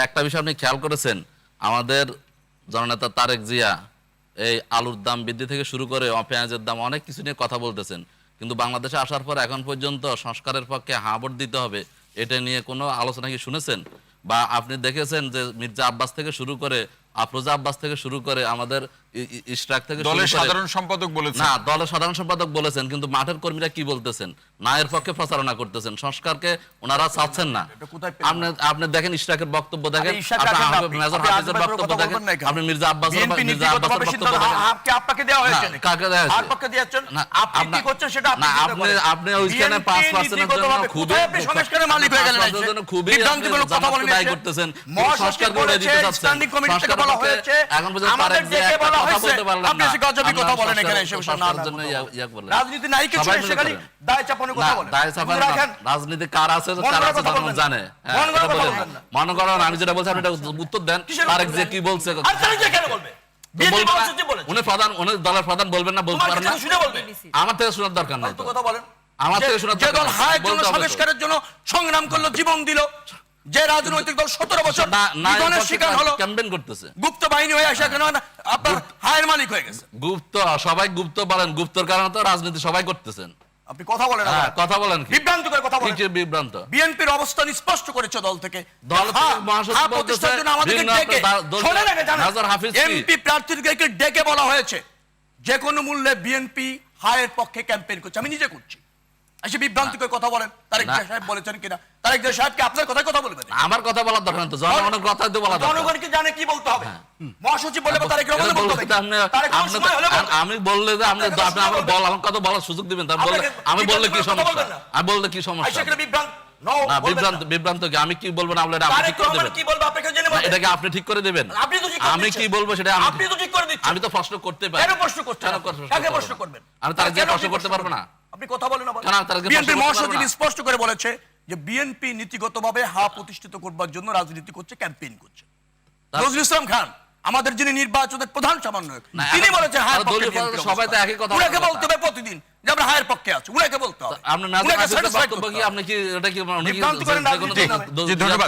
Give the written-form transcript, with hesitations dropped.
একটা বিষয় আপনি খেয়াল করেছেন, আমাদের জননেতা তারেক জিয়া এই আলুর দাম বৃদ্ধি থেকে শুরু করে পেঁয়াজের দাম অনেক কিছু নিয়ে কথা বলতেছেন, কিন্তু বাংলাদেশে আসার পর এখন পর্যন্ত সংস্কারের পক্ষে হাঁ ভোট দিতে হবে এটা নিয়ে কোনো আলোচনা কি শুনেছেন? বা আপনি দেখেছেন যে মির্জা আব্বাস থেকে শুরু করে আফরোজা আব্বাস থেকে শুরু করে আমাদের ইশরাক থেকে দলের সাধারণ সম্পাদক বলেছেন, না দলের সাধারণ সম্পাদক বলেছেন, কিন্তু মাঠের কর্মীরা কি বলতেছেন? না এর পক্ষে প্রচারণা করতেছেন, সংস্কারকে ওনারা চাচ্ছেন না। আপনি দেখেন ইশরাকের বক্তব্য দেখেন, মেজর হাফিজের বক্তব্য দেখেন, আপনি মির্জা আব্বাসের বক্তব্য আপনাকে দেওয়া হয়েছে কাকে দেওয়া হয়েছে? আর পক্ষে দিয়েছেন আপনি কি করছেন সেটা না আপনি ওইখানে 5% এর জন্য খুবই আপনি সংস্কারের মালিক হয়ে গেলেন, খুবই বিভ্রান্তিমূলক কথা বলেন করতেছেন, সংস্কার করে দিতে চাচ্ছেন। স্ট্যান্ডিং কমিটি থেকে বলা হয়েছে, এখন পর্যন্ত আমাদের দেখে বলা হয়েছে, আপনি এসে গজবি কথা বলেন এখানে এসে রাজনীতি নাই কিছু এসে খালি দায় চাপানোর কথা বলেন। দায় চাপানো রাজনীতি কার আছে জনগণ জানে। মনে করেন আমি যেটা বলছি আপনি এটা উত্তর দেন, তারেক যে কি বলছে আর তারেক যে কেন বলবে? বিএনপি মহাসচিব বলেন, উনি প্রধান, উনি দলের প্রধান বলবেন না, বলতে পারেন না, শুনে বলবে। আমার থেকে শোনার দরকার নাই তো কথা বলেন। আমার থেকে শোনার যে দল হায়ের জন্য সংস্কারের জন্য সংগ্রাম করলো, জীবন দিল, যে রাজনৈতিক দল 17 বছর নিধনের শিকার হলো, ক্যাম্পেইন করতেছে, গুপ্ত বাহিনী হয়ে আসে কেন আপনার হায়ের মালিক হয়ে গেছে। গুপ্ত সবাই গুপ্ত বলেন, গুপ্তর কারণে তো রাজনীতি সবাই করতেছেন। আপনি কথা বলেন, কথা বলেন কি বিভ্রান্তকর কথা বলেন। কি বিভ্রান্ত? বিএনপির অবস্থান স্পষ্ট করেছে দল থেকে, দল থেকে মহাসচিব বলতেছে মেজর হাফিজ এমপি প্রার্থীদেরকে ডেকে বলা হয়েছে যে কোনো মূল্যে বিএনপি হায়ের পক্ষে ক্যাম্পেইন করছে। আমি নিজে করছি, এসে বিভ্রান্তিকর কথা বলেন। তারেক জিয়া সাহেব বলেছেন কিনা? তারেক জিয়া সাহেবকে আপনার কথাই কথা বলবেন, আমার কথা বলার দরকার নেই তো, জনগণের কথা তো বলা দরকার। জনগণকে জানে কি বলতে হবে। মহাসচিব বলে তারেক রহমান বলতে হবে। আমি বললে যে আপনি আমার বল আমার কথা বলার সুযোগ দিবেন, তার বললে আমি বললে কি সমস্যা? আমি বললে কি সমস্যা? না বিভ্রান্ত কি? আমি কি বলবো না বলে আপনি ঠিক করে দেবেন? কি বলবো আপনাকে জেনে বলবেন? এটাকে আপনি ঠিক করে দেবেন? আপনি তো ঠিক করে আমি কি বলবো সেটা আপনি তো ঠিক করে দিচ্ছেন। আমি তো প্রশ্ন করতে পারি। কেন প্রশ্ন করছেন? কাকে প্রশ্ন করবেন? আমি তার যে প্রশ্ন করতে পারবো না। আপনি কথা বলেন না। কেন তার বিএনপি মহাসচিব স্পষ্ট করে বলেছে যে বিএনপি নীতিগতভাবে হা প্রতিষ্ঠিত করবার জন্য রাজনীতি করছে, ক্যাম্পেইন করছে। নজরুল ইসলাম খান আমাদের যিনি নির্বাচনের প্রধান সমন্বয়ক, তিনি বলেছেন হায়ের পক্ষে। সবাই তো একই কথা উনাকে বলতে হবে প্রতিদিন যে আমরা হায়ের পক্ষে আছি, উনাকে বলতে হবে। আপনি মেজর হাফিজের বক্তব্য কি আপনি কি এটা কি বিভ্রান্ত করেন রাজনীতি। ধন্যবাদ।